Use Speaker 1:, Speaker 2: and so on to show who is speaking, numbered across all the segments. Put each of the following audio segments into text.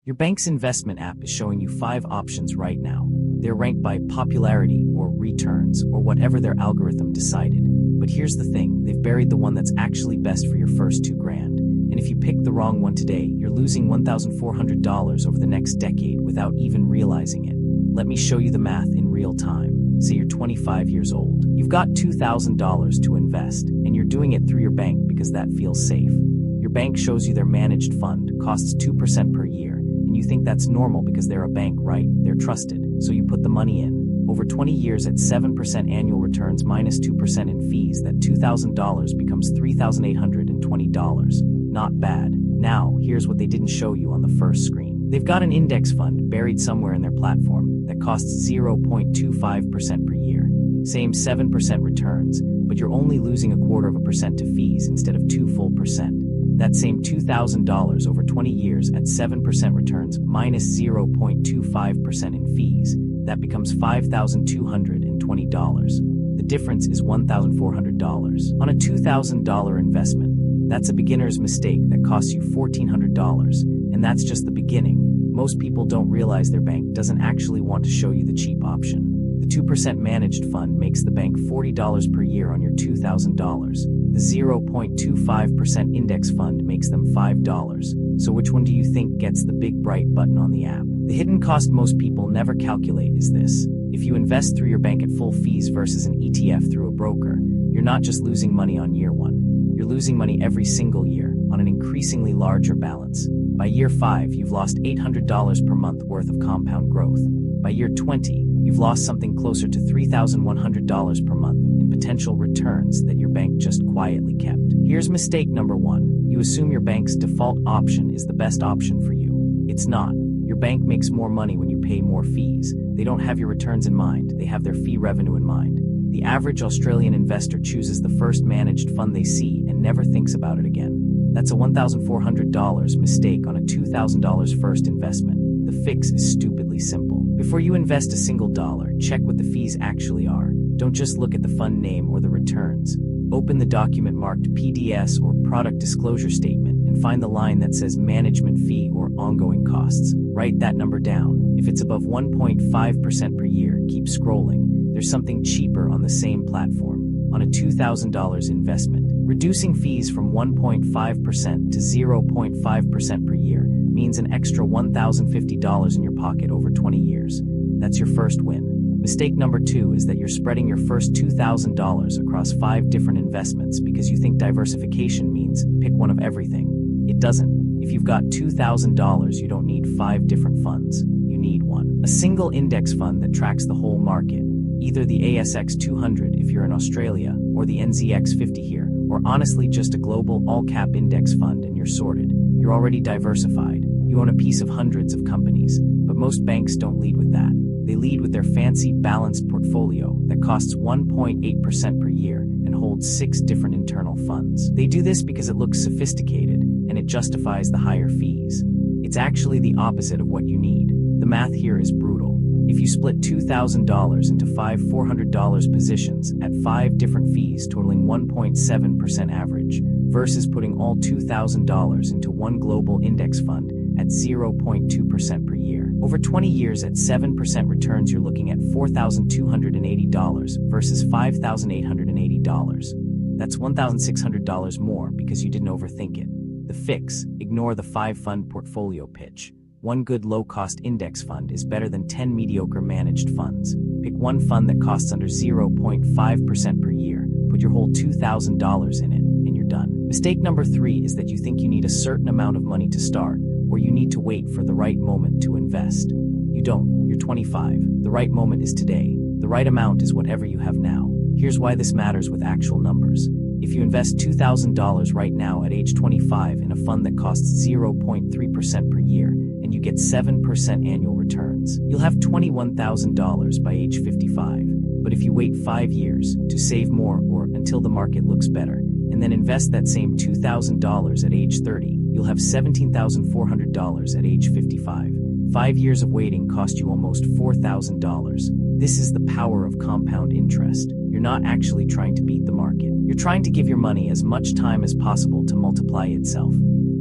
Speaker 1: Your bank's investment app is showing you 5 options right now. They're ranked by popularity or returns or whatever their algorithm decided. But here's the thing, they've buried the one that's actually best for your first $2,000. And if you pick the wrong one today, you're losing $1,400 over the next decade without even realizing it. Let me show you the math in real time. Say you're 25 years old. You've got $2,000 to invest, and you're doing it through your bank because that feels safe. Your bank shows you their managed fund costs 2% per year, and you think that's normal because they're a bank, right? They're trusted, so you put the money in. Over 20 years at 7% annual returns minus 2% in fees, that $2,000 becomes $3,820. Not bad. Now, here's what they didn't show you on the first screen. They've got an index fund buried somewhere in their platform that costs 0.25% per year. Same 7% returns, but you're only losing 0.25% to fees instead of 2 full percent. That same $2,000 over 20 years at 7% returns minus 0.25% in fees, that becomes $5,220. The difference is $1,400. On a $2,000 investment, that's a beginner's mistake that costs you $1,400, and that's just the beginning. Most people don't realize their bank doesn't actually want to show you the cheap option. The 2% managed fund makes the bank $40 per year on your $2,000. The 0.25% index fund makes them $5. So which one do you think gets the big bright button on the app? The hidden cost most people never calculate is this. If you invest through your bank at full fees versus an ETF through a broker, you're not just losing money on year 1. You're losing money every single year on an increasingly larger balance. By year 5, you've lost $800 per month worth of compound growth. By year 20, you've lost something closer to $3,100 per month in potential returns that your bank just quietly kept. Here's mistake number 1. You assume your bank's default option is the best option for you. It's not. Your bank makes more money when you pay more fees. They don't have your returns in mind, they have their fee revenue in mind. The average Australian investor chooses the first managed fund they see and never thinks about it again. That's a $1,400 mistake on a $2,000 first investment. The fix is stupidly simple. Before you invest a single dollar, check what the fees actually are. Don't just look at the fund name or the returns. Open the document marked PDS or Product Disclosure Statement and find the line that says management fee or ongoing costs. Write that number down. If it's above 1.5% per year, keep scrolling. There's something cheaper on the same platform. On a $2,000 investment, reducing fees from 1.5% to 0.5% per year means an extra $1,050 in your pocket over 20 years. That's your first win. Mistake number 2 is that you're spreading your first $2,000 across 5 different investments because you think diversification means pick one of everything. It doesn't. If you've got $2,000, you don't need 5 different funds. You need one. A single index fund that tracks the whole market. Either the ASX 200 if you're in Australia, or the NZX 50 here, or honestly just a global all-cap index fund and you're sorted. You're already diversified. You own a piece of hundreds of companies, but most banks don't lead with that. They lead with their fancy balanced portfolio that costs 1.8% per year and holds 6 different internal funds. They do this because it looks sophisticated and it justifies the higher fees. It's actually the opposite of what you need. The math here is brutal. If you split $2,000 into 5 $400 positions at 5 different fees totaling 1.7% average versus putting all $2,000 into one global index fund at 0.2% per year. Over 20 years at 7% returns, you're looking at $4,280 versus $5,880. That's $1,600 more because you didn't overthink it. The fix: ignore the 5-fund portfolio pitch. One good low-cost index fund is better than 10 mediocre managed funds. Pick one fund that costs under 0.5% per year, put your whole $2,000 in it, and you're done. Mistake number 3 is that you think you need a certain amount of money to start, or you need to wait for the right moment to invest. You don't. You're 25. The right moment is today. The right amount is whatever you have now. Here's why this matters with actual numbers. If you invest $2,000 right now at age 25 in a fund that costs 0.3% per year, and you get 7% annual returns, you'll have $21,000 by age 55. But if you wait 5 years to save more or until the market looks better, and then invest that same $2,000 at age 30, you'll have $17,400 at age 55. 5 years of waiting cost you almost $4,000. This is the power of compound interest. You're not actually trying to beat the market. You're trying to give your money as much time as possible to multiply itself.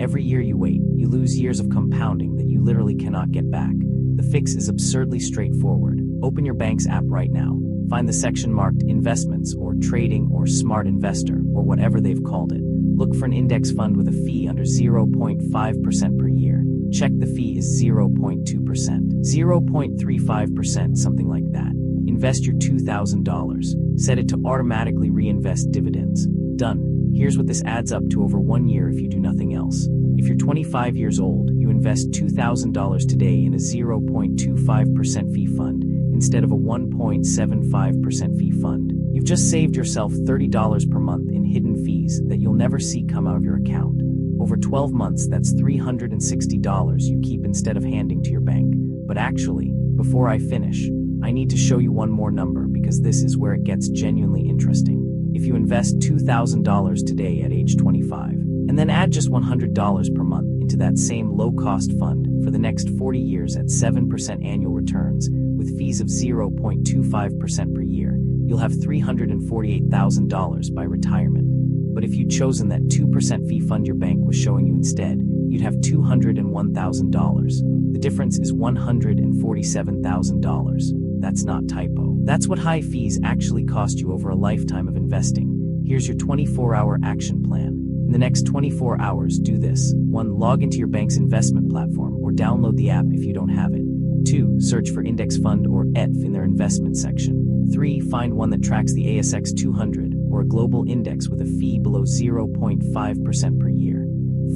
Speaker 1: Every year you wait, you lose years of compounding that you literally cannot get back. The fix is absurdly straightforward. Open your bank's app right now. Find the section marked Investments or Trading or Smart Investor or whatever they've called it. Look for an index fund with a fee under 0.5% per year. Check the fee is 0.2%, 0.35%, something like that. Invest your $2,000. Set it to automatically reinvest dividends. Done. Here's what this adds up to over 1 year if you do nothing else. If you're 25 years old, you invest $2,000 today in a 0.25% fee fund instead of a 1.75% fee fund. You've just saved yourself $30 per month in hidden fees that you'll never see come out of your account. Over 12 months, that's $360 you keep instead of handing to your bank. But actually, before I finish, I need to show you one more number because this is where it gets genuinely interesting. If you invest $2,000 today at age 25, and then add just $100 per month into that same low-cost fund for the next 40 years at 7% annual returns with fees of 0.25% per year, you'll have $348,000 by retirement. But if you'd chosen that 2% fee fund your bank was showing you instead, you'd have $201,000. The difference is $147,000. That's not typo. That's what high fees actually cost you over a lifetime of investing. Here's your 24-hour action plan. In the next 24 hours, do this. 1. Log into your bank's investment platform or download the app if you don't have it. 2. Search for index fund or ETF in their investment section. 3. Find one that tracks the ASX 200 or a global index with a fee below 0.5% per year.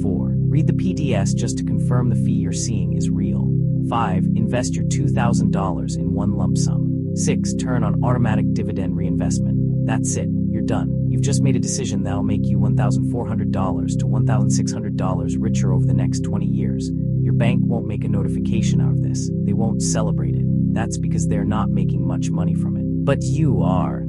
Speaker 1: 4. Read the PDS just to confirm the fee you're seeing is real. 5. Invest your $2,000 in one lump sum. 6. Turn on automatic dividend reinvestment. That's it. You're done. You've just made a decision that'll make you $1,400 to $1,600 richer over the next 20 years. Your bank won't make a notification out of this. They won't celebrate it. That's because they're not making much money from it. But you are.